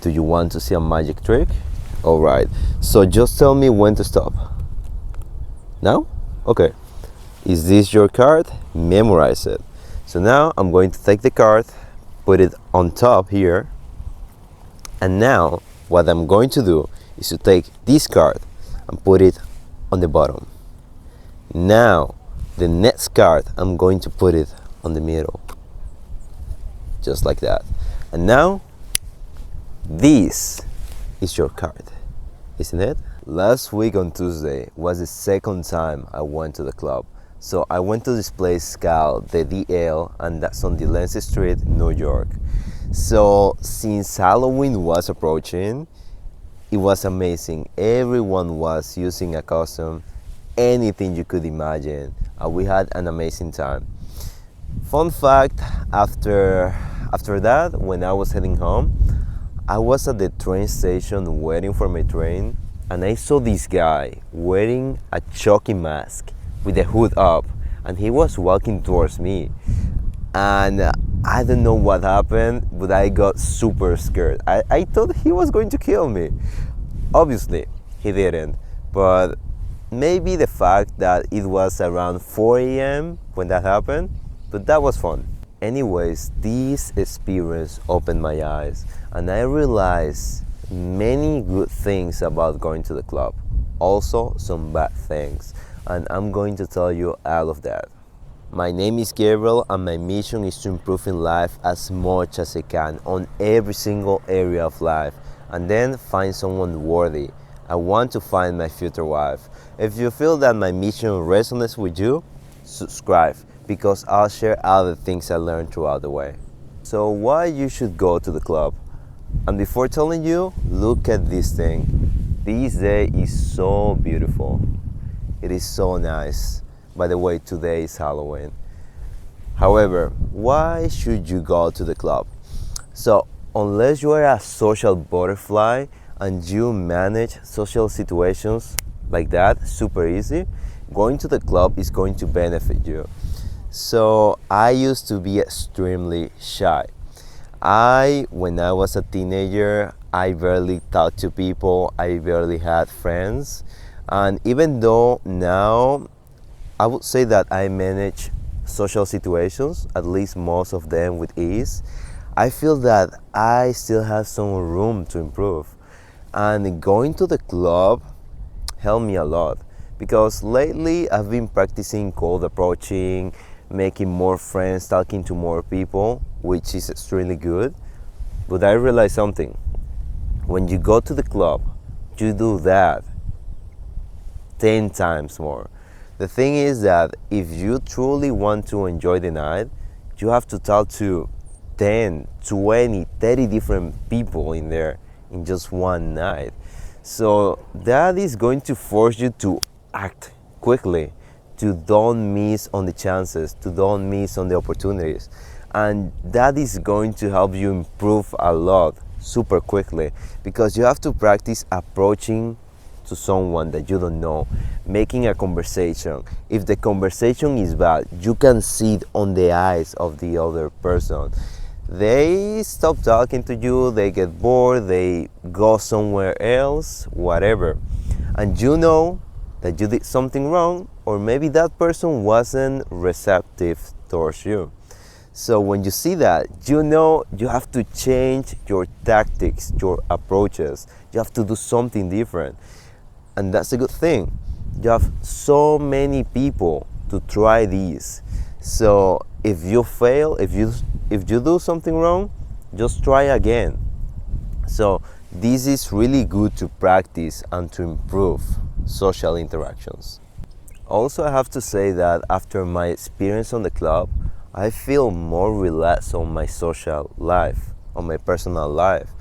Do you want to see a magic trick? Alright, so just tell me when to stop. Now? Okay. Is this your card? Memorize it. So now I'm going to take the card, put it on top here, and now what I'm going to do is to take this card and put it on the bottom. Now the next card I'm going to put it on the middle, just like that. And now this is your card, isn't it? Last week on Tuesday was the second time I went to the club. So I went to this place called the DL, and that's on Delancey Street, New York. So since Halloween was approaching, it was amazing. Everyone was using a costume, anything you could imagine, and we had an amazing time. Fun fact, after that, when I was heading home, I was at the train station waiting for my train, and I saw this guy wearing a chalky mask with the hood up, and he was walking towards me, and I don't know what happened, but I got super scared. I thought he was going to kill me. Obviously he didn't, but maybe the fact that it was around 4 a.m. when that happened, but that was fun. Anyways, this experience opened my eyes, and I realized many good things about going to the club, also some bad things, and I'm going to tell you all of that. My name is Gabriel, and my mission is to improve in life as much as I can on every single area of life, and then find someone worthy. I want to find my future wife. If you feel that my mission resonates with you, subscribe, because I'll share all the things I learned throughout the way. So why you should go to the club? And before telling you, look at this thing. This day is so beautiful. It is so nice. By the way, today is Halloween. However, why should you go to the club? So, unless you are a social butterfly and you manage social situations like that super easy, going to the club is going to benefit you. So, I used to be extremely shy. When I was a teenager, I barely talked to people, I barely had friends. And even though now I would say that I manage social situations, at least most of them with ease, I feel that I still have some room to improve. And going to the club helped me a lot, because lately I've been practicing cold approaching, making more friends, talking to more people, which is extremely good. But I realized something. When you go to the club, you do that 10 times more. The thing is that if you truly want to enjoy the night, you have to talk to 10, 20, 30 different people in there in just one night. So that is going to force you to act quickly, to don't miss on the chances, to don't miss on the opportunities. And that is going to help you improve a lot super quickly, because you have to practice approaching to someone that you don't know, making a conversation. If the conversation is bad, you can see it on the eyes of the other person. They stop talking to you, they get bored, they go somewhere else, whatever. And you know that you did something wrong, or maybe that person wasn't receptive towards you. So when you see that, you know you have to change your tactics, your approaches. You have to do something different. And that's a good thing. You have so many people to try these. So if you fail, if you do something wrong, just try again. So this is really good to practice and to improve social interactions. Also, I have to say that after my experience on the club, I feel more relaxed on my social life, on my personal life.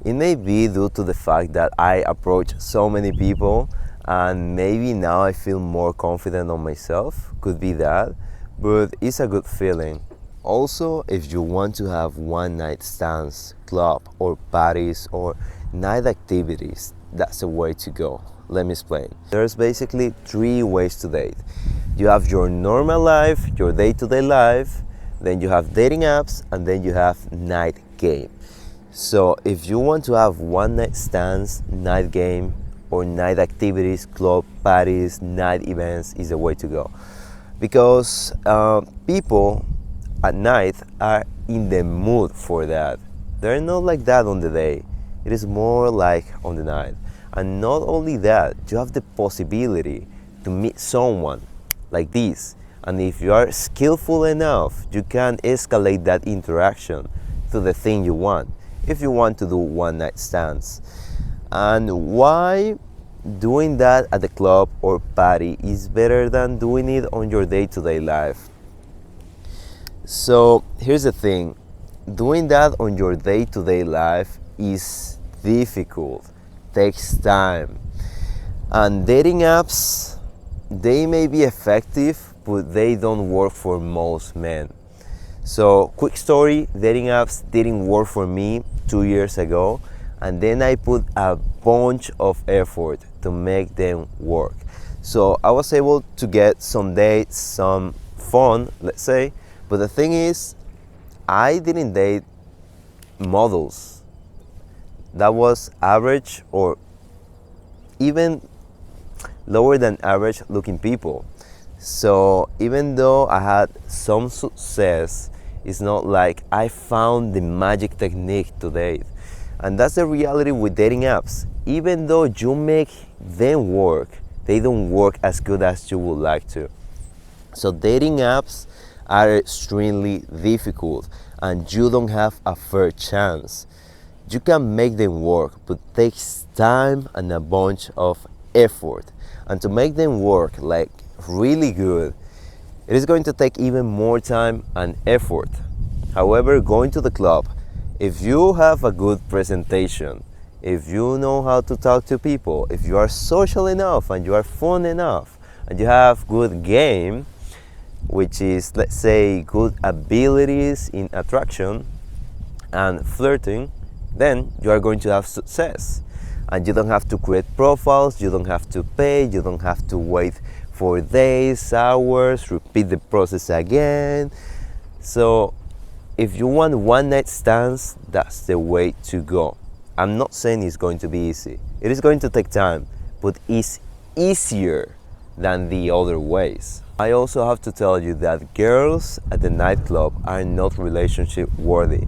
It may be due to the fact that I approach so many people, and maybe now I feel more confident on myself. Could be that, but it's a good feeling. Also, if you want to have one night stands, club or parties or night activities, that's the way to go. Let me explain. There's basically 3 ways to date. You have your normal life, your day-to-day life, then you have dating apps, and then you have night game. So if you want to have one night stands, night game, or night activities, club parties, night events is the way to go. Because people at night are in the mood for that. They're not like that on the day. It is more like on the night. And not only that, you have the possibility to meet someone like this. And if you are skillful enough, you can escalate that interaction to the thing you want. If you want to do one night stands. And why doing that at the club or party is better than doing it on your day-to-day life? So here's the thing, doing that on your day-to-day life is difficult, takes time. And dating apps, they may be effective, but they don't work for most men. So quick story, dating apps didn't work for me 2 years ago, and then I put a bunch of effort to make them work. So I was able to get some dates, some fun, let's say, but the thing is, I didn't date models. That was average or even lower than average looking people. So even though I had some success, it's not like I found the magic technique to date. And that's the reality with dating apps. Even though you make them work, they don't work as good as you would like to. So dating apps are extremely difficult and you don't have a fair chance. You can make them work, but it takes time and a bunch of effort. And to make them work like really good, it is going to take even more time and effort. However, going to the club, if you have a good presentation, if you know how to talk to people, if you are social enough and you are fun enough and you have good game, which is, let's say, good abilities in attraction and flirting, then you are going to have success. And you don't have to create profiles, you don't have to pay, you don't have to wait for days, hours, repeat the process again. So if you want one night stands, that's the way to go. I'm not saying it's going to be easy. It is going to take time, but it's easier than the other ways. I also have to tell you that girls at the nightclub are not relationship worthy.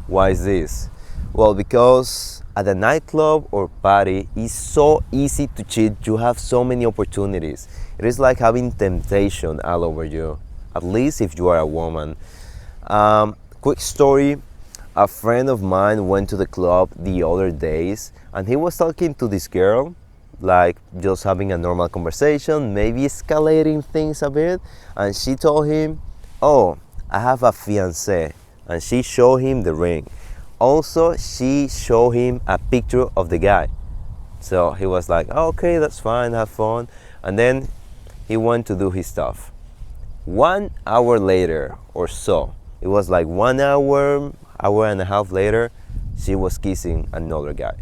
Why is this? Well, because at a nightclub or party, it's so easy to cheat. You have so many opportunities. It is like having temptation all over you, at least if you are a woman. Quick story, a friend of mine went to the club the other days and he was talking to this girl, like just having a normal conversation, maybe escalating things a bit, and she told him, oh, I have a fiancé, and she showed him the ring. Also, she showed him a picture of the guy. So he was like, oh, okay, that's fine, have fun. And then he went to do his stuff. 1 hour later or so, it was like 1 hour, hour and a half later, she was kissing another guy.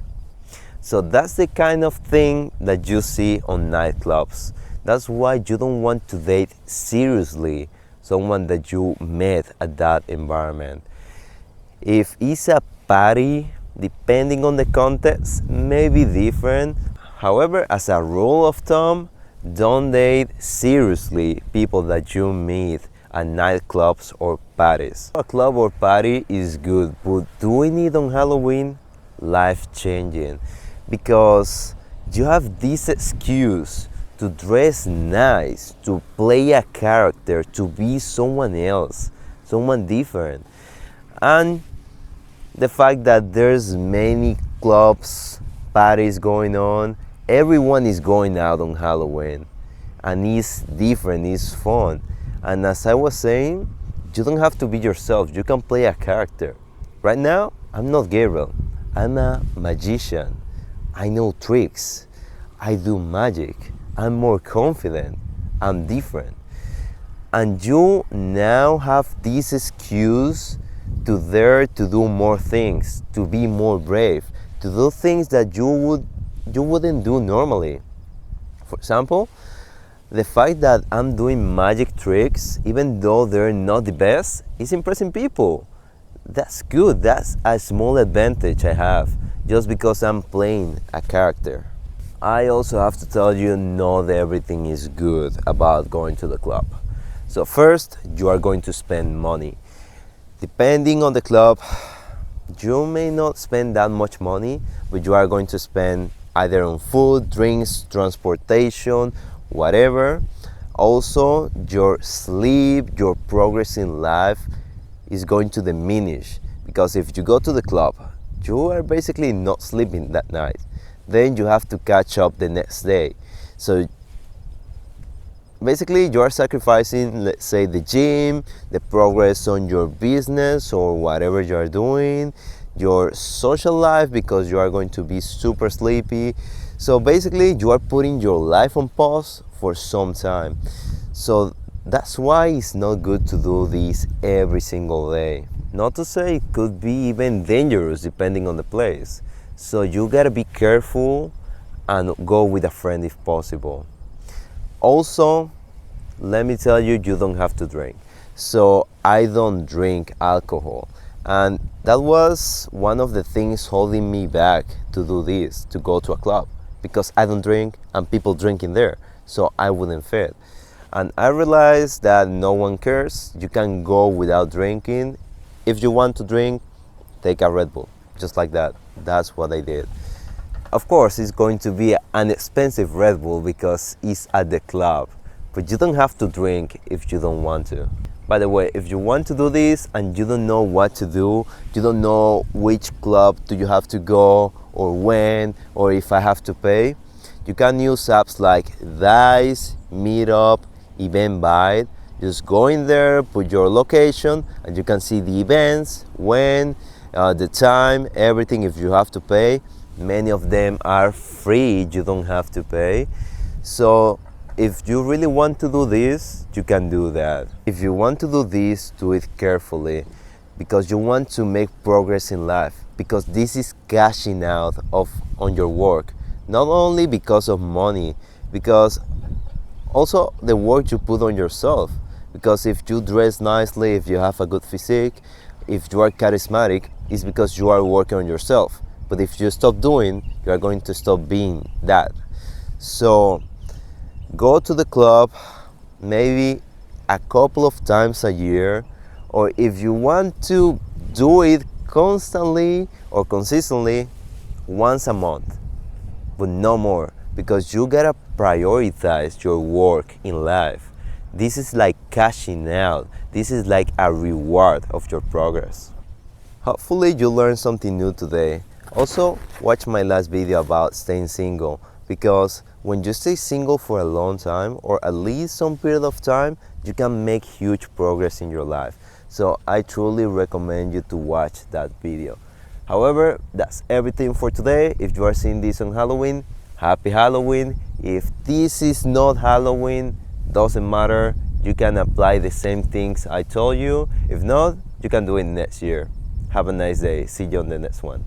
So that's the kind of thing that you see on nightclubs. That's why you don't want to date seriously someone that you met at that environment. If it's a party, depending on the context, may be different. However, as a rule of thumb, don't date seriously people that you meet at nightclubs or parties. A club or party is good, but doing it on Halloween, life-changing. Because you have this excuse to dress nice, to play a character, to be someone else, someone different. And the fact that there's many clubs, parties going on, everyone is going out on Halloween. And it's different, it's fun. And as I was saying, you don't have to be yourself, you can play a character. Right now, I'm not Gabriel, I'm a magician. I know tricks, I do magic, I'm more confident, I'm different. And you now have this excuse to dare to do more things, to be more brave, to do things that you wouldn't do normally. For example, the fact that I'm doing magic tricks, even though they're not the best, is impressing people. that's good. That's a small advantage I have just because I'm playing a character. I also have to tell you, not everything is good about going to the club. So first, you are going to spend money. Depending on the club, you may not spend that much money, but you are going to spend either on food, drinks, transportation, whatever. Also, your sleep, your progress in life is going to diminish, because if you go to the club, you are basically not sleeping that night. Then you have to catch up the next day. So basically you are sacrificing, let's say, the gym, the progress on your business or whatever you are doing, your social life, because you are going to be super sleepy. So basically you are putting your life on pause for some time. So that's why it's not good to do this every single day. Not to say it could be even dangerous depending on the place. So you gotta be careful and go with a friend if possible. Also, let me tell you, you don't have to drink. So I don't drink alcohol. And that was one of the things holding me back to do this, to go to a club. Because I don't drink and people drinking there. So I wouldn't fit. And I realized that no one cares. You can go without drinking. If you want to drink, take a Red Bull. Just like that. That's what I did. Of course, it's going to be an expensive Red Bull because it's at the club, but you don't have to drink if you don't want to. By the way, if you want to do this and you don't know what to do, you don't know which club do you have to go or when, or if I have to pay, you can use apps like Dice, Meetup, Eventbrite. Just go in there, put your location, and you can see the events, when, the time, everything. If you have to pay, many of them are free, you don't have to pay. So if you really want to do this, you can do that. If you want to do this, do it carefully, because you want to make progress in life, because this is cashing out on your work, not only because of money, because also the work you put on yourself. Because if you dress nicely, if you have a good physique, if you are charismatic, it's because you are working on yourself. But if you stop doing, you are going to stop being that. So go to the club maybe a couple of times a year, or if you want to do it constantly or consistently, once a month, but no more, because you gotta prioritize your work in life. This is like cashing out. This is like a reward of your progress. Hopefully you learned something new today. Also, watch my last video about staying single, because when you stay single for a long time, or at least some period of time, you can make huge progress in your life. So I truly recommend you to watch that video. However, that's everything for today. If you are seeing this on Halloween, happy Halloween. If this is not Halloween, doesn't matter. You can apply the same things I told you. If not, you can do it next year. Have a nice day. See you on the next one.